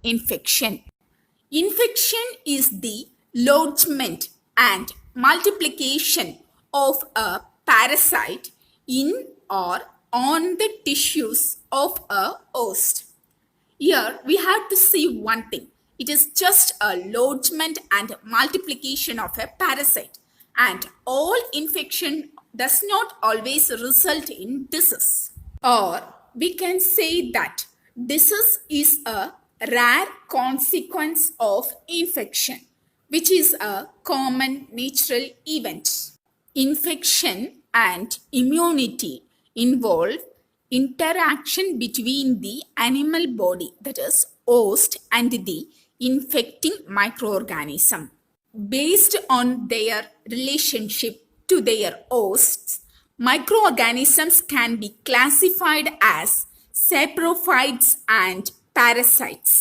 infection. Infection is the lodgement and multiplication of a parasite in or on the tissues of a host. Here we have to see one thing. It is just a lodgement and multiplication of a parasite, and all infection does not always result in disease. Or we can say that disease is a rare consequence of infection, which is a common natural event. Infection and immunity involve interaction between the animal body, that is host, and the infecting microorganism. Based on their relationship to their hosts, microorganisms can be classified as saprophytes and parasites.